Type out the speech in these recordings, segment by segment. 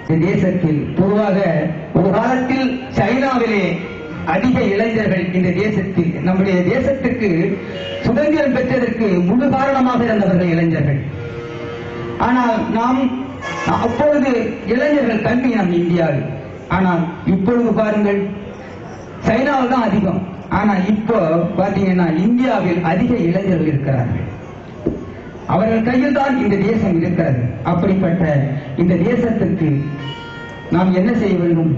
இந்த தேசத்தில் பொதுவாக ஒரு காலத்தில் சைனாவிலே அதிக இளைஞர்கள் இந்த தேசத்தில் நம்முடைய தேசத்துக்கு சுதந்திரம் பெற்றதற்கு முழு காரணமாக இருந்தவர்கள் இளைஞர்கள். ஆனால் நாம் அப்பொழுது இளைஞர்கள் கல்வி நம் இந்தியாவில். ஆனால் இப்பொழுது பாருங்கள், சைனாவில் தான் அதிகம். ஆனா இப்போ பாத்தீங்கன்னா இந்தியாவில் அதிக இளைஞர்கள் இருக்கிறார்கள். அவர்கள் கையில் தான் இந்த தேசம் இருக்கிறது. அப்படிப்பட்ட இந்த தேசத்திற்கு நாம் என்ன செய்ய வேண்டும்?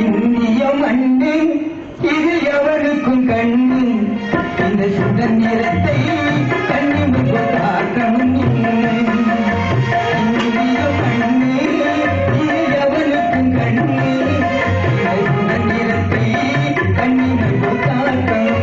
இந்திய மண்ணு இது எவருக்கும் கண்ணு, இந்த சுதந்திரத்தை கண்ணிமிக்க காக்கணும். இந்திய மண்ணு இது எவருக்கும் கண்ணு, இந்த சுதந்திரத்தை கண்ணிமிக்க காக்கணும்.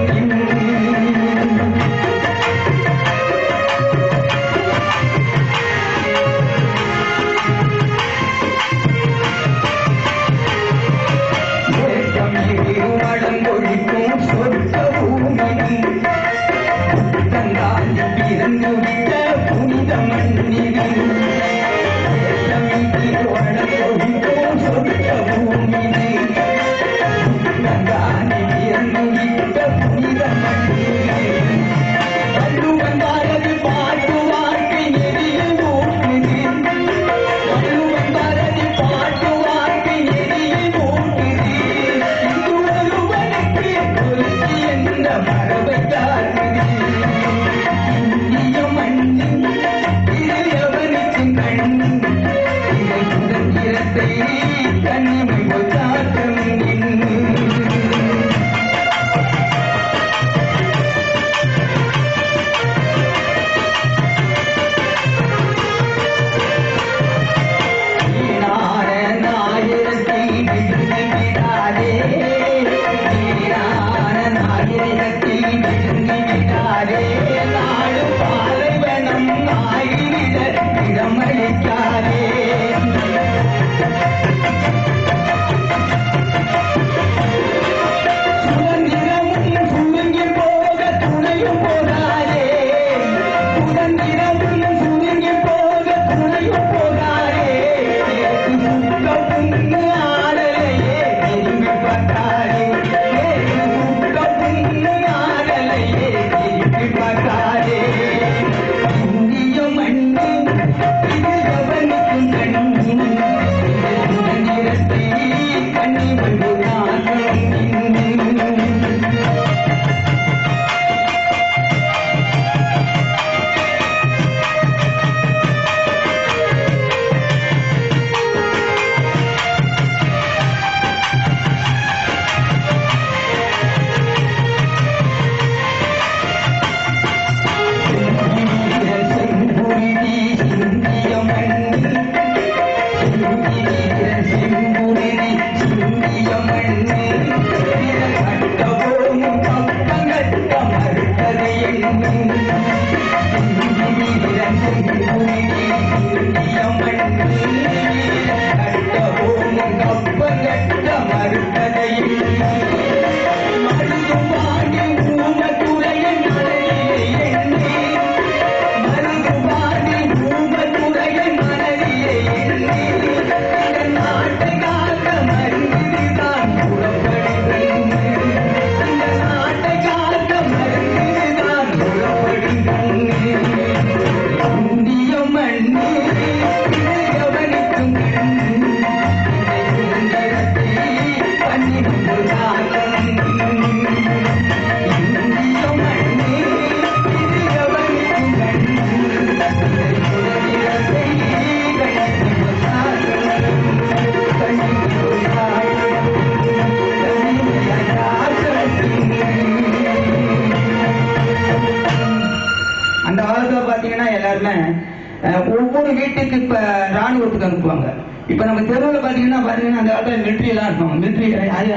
ஒவ்வொரு வீட்டுக்கு இப்ப ராணுவத்துக்கு அனுப்புவாங்க. இப்ப நம்ம தெருவில் பாத்தீங்கன்னா அந்த காலத்துல மிலிட்டரி எல்லாம் இருப்பாங்க. மிலிட்டரி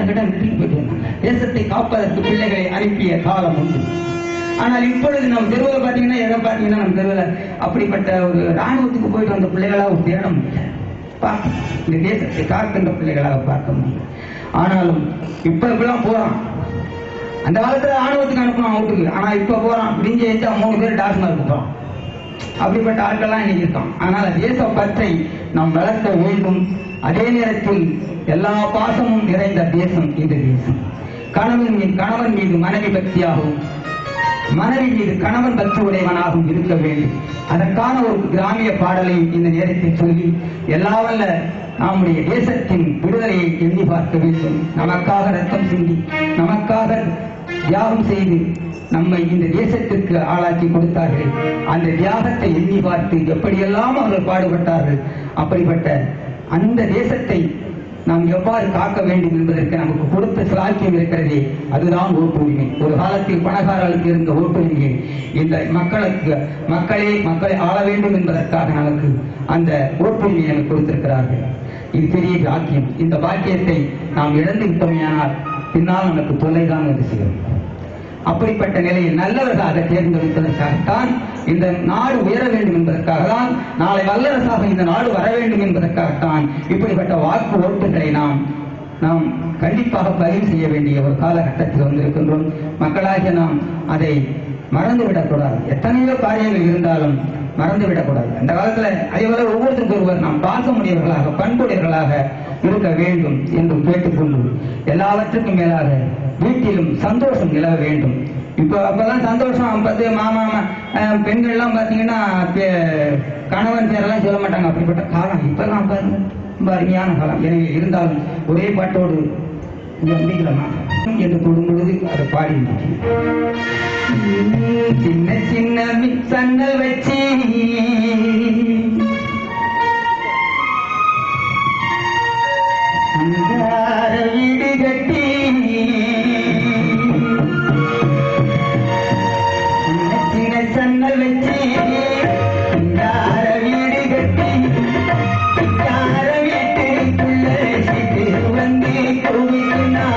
மிலிட்டரிக்கு போயிட்டு வந்தாங்க. தேசத்தை காப்பதற்கு பிள்ளைகளை அனுப்பிய காலம் உண்டு. ஆனால் இப்பொழுது நம்ம தெருவில் பாத்தீங்கன்னா எதை பாத்தீங்கன்னா நம்ம தெருவில் அப்படிப்பட்ட ஒரு ராணுவத்துக்கு போயிட்டு வந்த பிள்ளைகளா ஒரு தேட முடியல. இந்த தேசத்தை காக்கின்ற பிள்ளைகளாக பார்க்க முடியும். ஆனாலும் இப்ப இப்பெல்லாம் போறான். அந்த காலத்துல ராணுவத்துக்கு அனுப்பணும் அவுட்டுக்கு. ஆனா இப்ப போறான் விடிஞ்சு 3 பேர் டாஸ்மார்க்கு போறான். அப்படிப்பட்ட ஆட்கள்லாம் இன்னைக்கு இருக்கான். ஆனால் தேச பற்றை நாம் வளர்க்க வேண்டும். அதே நேரத்தில் எல்லா பாசமும் நிறைந்த தேசம் இந்த தேசம். கணவன் மீது மனைவி பக்தியாகவும், மனைவி மீது கணவன் பக்தி உடையவனாகவும் இருக்க வேண்டும். அதற்கான ஒரு கிராமிய பாடலை இந்த நேரத்தில் சொல்லி எல்லாவல்ல நம்முடைய தேசத்தின் விடுதலையை எண்ணி பார்க்க வேண்டும். நமக்காக ரத்தம் சிந்தி, நமக்காக தியாகம் செய்து நம்மை இந்த தேசத்திற்கு ஆளாக்கி கொடுத்தார்கள். அந்த தியாகத்தை எண்ணி பார்த்து எப்படியெல்லாம் அவர்கள் பாடுபட்டார்கள். அப்படிப்பட்ட அந்த தேசத்தை நாம் எவ்வாறு காக்க வேண்டும் என்பதற்கு நமக்கு கொடுத்த சிலாக்கியம் இருக்கிறதே, அதுதான் ஓட்டுரிமை. ஒரு காலத்தில் பணக்காரர்களுக்கு இருந்த ஓட்டுரிமையை இந்த மக்களை ஆள வேண்டும் என்பதற்காக நமக்கு அந்த ஓட்டுரிமையை நமக்கு கொடுத்திருக்கிறார்கள். இது பெரிய பாக்கியம். இந்த பாக்கியத்தை நாம் இழந்து விட்டோமையானால் பின்னால் நமக்கு தொல்லைதான் வந்து சேரும். அப்படிப்பட்ட நிலையில் நல்லவர்களாக தேர்ந்தெடுப்பதற்காகத்தான் இந்த நாடு உயர வேண்டும் என்பதற்காக தான், நாளை வல்லரசாக இந்த நாடு வர வேண்டும் என்பதற்காகத்தான் இப்படிப்பட்ட வாக்கு ஓட்டுகளை நாம் கண்டிப்பாக பதிவு செய்ய வேண்டிய ஒரு காலகட்டத்தில் வந்திருக்கின்றோம். மக்களாகிய நாம் அதை மறந்துவிடக்கூடாது. எத்தனையோ காரியங்கள் இருந்தாலும் மறந்துவிடக்கூடாது. அந்த காலத்துல அதேபோல ஒவ்வொருத்தருக்கு ஒருவர் நாம் பாசமுடையவர்களாக, பண்புடையவர்களாக இருக்க வேண்டும் என்று கேட்டுக்கொண்டு, எல்லாவற்றுக்கும் மேலாக வீட்டிலும் சந்தோஷம் நிலவ வேண்டும். அப்பதான் சந்தோஷம் பார்த்து மாமா பெண்கள் எல்லாம் பாத்தீங்கன்னா கணவன் பேரெல்லாம் சொல்ல மாட்டாங்க. அப்படிப்பட்ட காலம் இப்பெல்லாம் பாருங்க, ரொம்ப அருமையான காலம். எனவே இருந்தாலும் ஒரே பாட்டோடு முடிக்கலாமா என்று தொடும் பொழுது அதை பாடி சின்ன சின்ன மிச்சங்கள் வச்சு வீடு கட்டி சின்ன சன்னல் வச்சு வீடு கட்டி வீட்டுக்குள்ள சிட்டு வந்து குவினா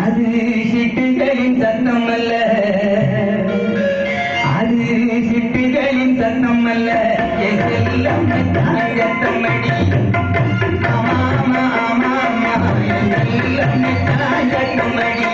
அது சிட்டுகளின் சத்தம் அல்ல, அது சிட்டுகளின் சத்தம் அல்ல, எல்லாம் தாங்கத்தம்மடி. ஆமாமா ஆமாமா எல்லாம் தாங்கத்தம்மடி.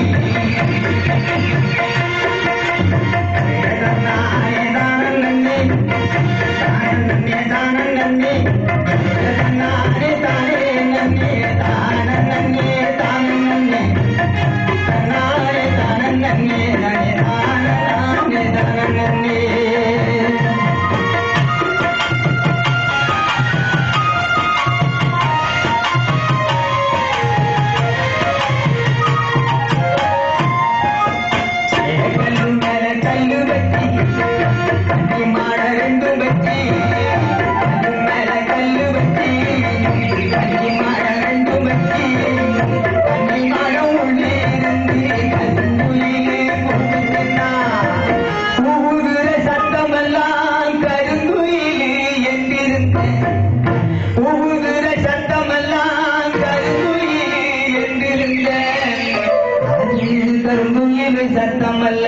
சத்தமல்ல,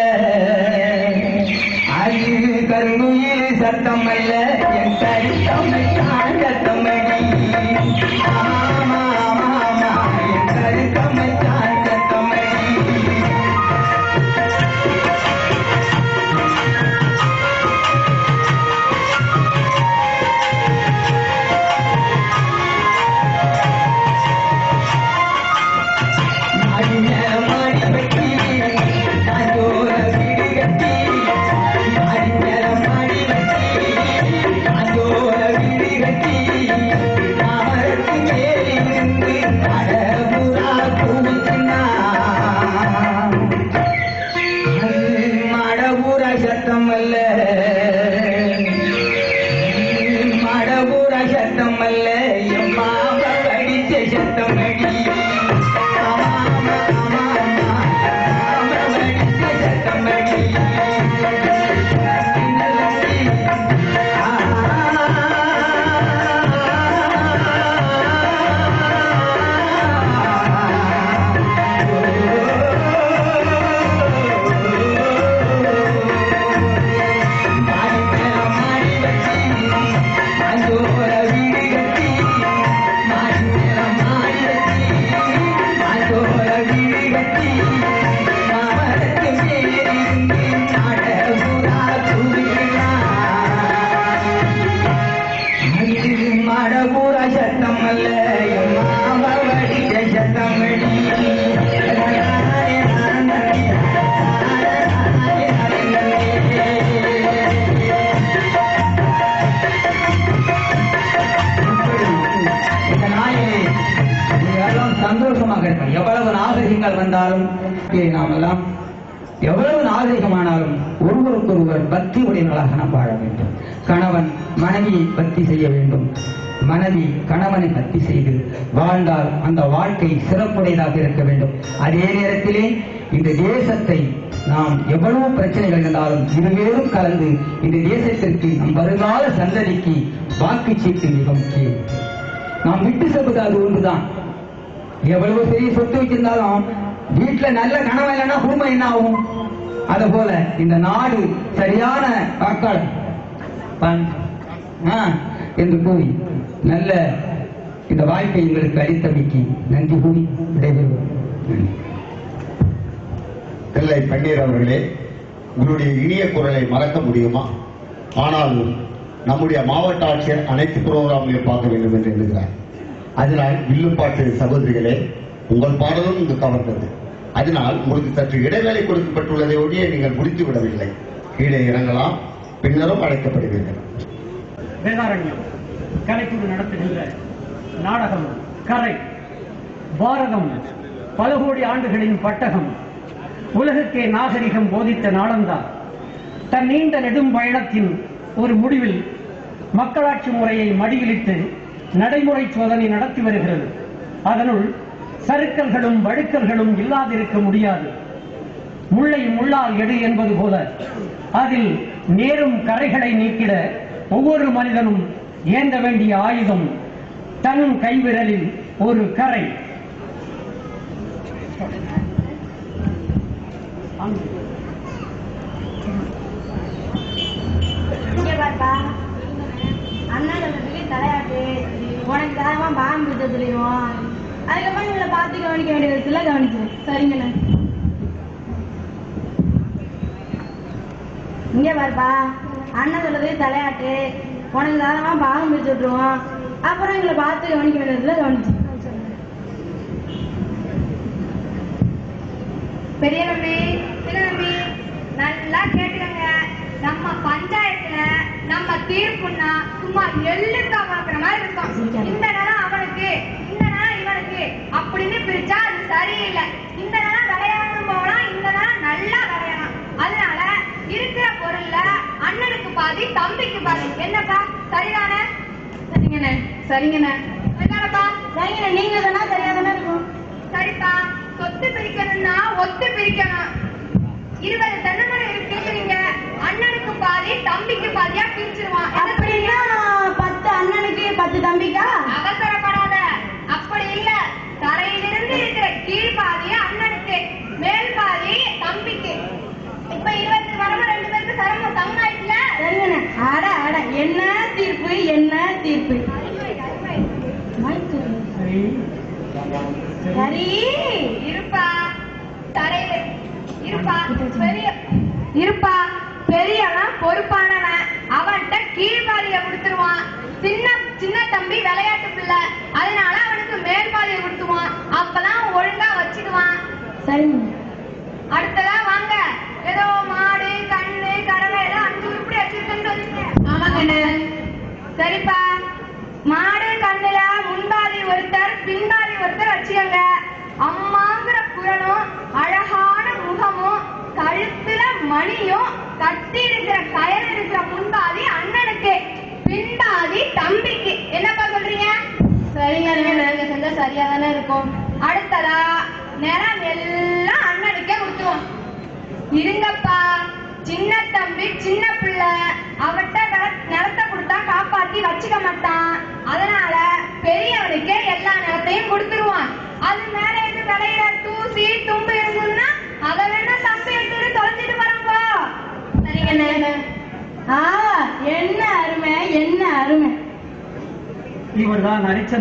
அது கருங்குயில் சத்தமல்ல, என் கருத்தமை சத்தமடி. ஆமா ஆமா என் கருத்தமை சத்தமடி. சந்தோஷமாக இருக்கும். எவ்வளவு நாகரிகங்கள் வந்தாலும் நாம் எல்லாம் எவ்வளவு நாகரிகமானாலும் ஒருவருக்கொருவர் பக்தி உடையவர்களாக நாம் வாழ வேண்டும். கணவன் மனைவியை பக்தி செய்ய வேண்டும், மனைவி கணவனை பக்தி செய்து வாழ்ந்தால் அந்த வாழ்க்கை சிறப்புடையதாக இருக்க வேண்டும். அதே நேரத்திலே இந்த தேசத்தை நாம் எவ்வளவு பிரச்சனைகள் இருந்தாலும் இருவேறும் கலந்து இந்த தேசத்திற்கு நம் வருங்கால சந்ததிக்கு வாக்குச்சீட்டு மிக முக்கியம். நாம் விட்டு செல்வது அது ஒன்றுதான். எவ்வளவு பெரிய சொத்து வச்சிருந்தாலும் வீட்டுல நல்ல கணவன் இல்லைன்னா குடும்பம் என்ன ஆகும்? அது போல இந்த நாடு சரியான வாக்காளர் என்று கூறி நல்ல இந்த வாய்ப்பை எங்களுக்கு அளித்தமைக்கு நன்றி கூறி விடைபெறுவோம். தில்லை பன்னீர் அவர்களே, உங்களுடைய இனிய குரலை மறக்க முடியுமா? ஆனால் நம்முடைய மாவட்ட ஆட்சியர் அனைத்து புரோகிராம்களையும் பார்க்க வேண்டும் என்று எண்ணுகிறார். அதனால் வில்லுப்பாட்டு சகோதரிகளே, உங்கள் பாடலும் இங்கு கவர்ந்தது. அதனால் உங்களுக்கு சற்று இடைவேளை கொடுக்கப்பட்டுள்ளதை ஒழிய நீங்கள் முடித்து விடவில்லை. கீழே இறங்கலாம், பின்னரும் அழைக்கப்படுவீர்கள். வேதாரண்யம் கலைக்குழு நடத்துகின்ற நாடகம் கரை பாரதம் பல கோடி ஆண்டுகளின் பட்டகம், உலகுக்கே நாகரிகம் போதித்த நாளந்தா தன் நீண்ட நெடும் பயணத்தின் ஒரு முடிவில் மக்களாட்சி முறையை மடியிலிட்டு நடைமுறை சோதனை நடத்தி வருகிறது. அதனுள் சறுக்கல்களும் வழுக்கல்களும் இல்லாதிருக்க முடியாது. முள்ளை முள்ளால் எடு என்பது போல அதில் நேரும் கரைகளை நீக்கிட ஒவ்வொரு மனிதனும் ஏந்த வேண்டிய ஆயுதம் தன் கைவிரலில் ஒரு கரை. அண்ணா சொல்றதுக்கு தலையாட்டு உனக்கு தாரமா பாம்பு விட்டு தெரியும். அதுக்கப்புறம் இவங்களை பார்த்து கவனிக்க வேண்டிய விதத்துல கவனிக்கிறேன். சரிங்கண்ணா. இங்க பாருப்பா, அண்ணன் சொல்றது தலையாட்டு உனக்கு தாரமா பாம்பு விட்டு விட்டுருவோம். அப்புறம் எங்களை பார்த்து கவனிக்க வேண்டிய விதத்துல கவனிச்சு. பெரிய நம்பி, சின்ன நம்பி, நல்லா கேட்டுக்கங்க. நம்ம பஞ்சாயத்துல நம்ம தீர்ப்புன்னா சும்மா எள்ளுக்கா பாக்குற மாதிரி இருக்கும். இந்த நேரம் அவனுக்கு, இந்த நேரம் இவனுக்கு அப்படின்னு பிரிச்சா அது சரியில்லை. இந்த நேரம் விளையாடணும் போகலாம், இந்த நேரம் நல்லா விளையாடலாம். அதனால இருக்கிற பொருள்ல அண்ணனுக்கு பாதி தம்பிக்கு பாதி. என்னப்பா சரிதானே? சரிங்கண்ணே. சரிங்கண்ணே. சரிதானப்பா? சரிங்கண்ணா. நீங்க சொன்னா சரியாதானே இருக்கும். சரிப்பா. சொத்து பிரிக்கணும்னா ஒத்து பிரிக்கணும். 20 தென்னமரம் இருக்குறீங்க, அண்ணனுக்கு பாதி தம்பிக்கு பாதியா பிரிச்சிருவான். அப்படின்னா 10 அண்ணனுக்கு 10 தம்பிக்கா? அவசரப்படாத, அப்படி இல்ல. தரையிலிருந்து இருக்கிற கீழ் பாதி அண்ணனுக்கு, மேல் பாதி தம்பிக்கு. இப்ப 20 வரமா 2 பேருக்கு சரமம் சமமாயிட்டுல. சரிங்கண்ணே. அட அட, என்ன தீர்ப்பு, என்ன தீர்ப்பு. சரி இருப்பா, தரையில இருப்பா. இருப்பா, பெரியவன் பொறுப்பானவன், அவன்கிட்ட கீழ்பாதிய கொடுத்துருவான். சின்ன தம்பி விளையாட்டு பிள்ளை, அதனால அவனுக்கு மேல்பாதிய கொடுத்துருவான். அப்பதான் ஒழுங்கா வச்சுக்குவான். சரிங்க. அடுத்ததா வாங்க, ஏதோ மாடு கண்ணு கறவை ஏதோ 5 உருப்படி வச்சிருக்கேன்னு. ஆமாங்கண்ணே. சரிப்பா, மாடு கண்ணுல முன்பாதி ஒருத்தர் பின்பாதி ஒருத்தர் வச்சுக்கோங்க. அம்மாங்கிற குரலும் அழகான முகமும் கழுத்துல மணியும் கட்டி இருக்கிற கயர் இருக்கிற முன்பாதி அண்ணனுக்கு, பின்பாதி தம்பிக்கு. என்னப்பா சொல்றீங்க? சரிங்க, நீங்க செஞ்சா சரியா தானே இருக்கும். அடுத்ததா நிலம் எல்லாம் அண்ணனுக்கே கொடுத்துருவோம். இருங்கப்பா, சின்ன தம்பி சின்ன பிள்ளை, அவட்ட நிலத்தை கொடுத்தா காப்பாத்தி வச்சுக்க மாட்டான். அதனால பெரியவனுக்கே எல்லா நிலத்தையும் கொடுத்துருவான். அது மேல எது விளையிற தூசி தும்பு இருந்ததுன்னா அதை வேணா தம்பி எடுத்து தொலைஞ்சிட்டு வரப்போ. சரிங்க. என்ன அருமை, என்ன அருமை. இவர்தான் ஹரிச்சந்திரன்.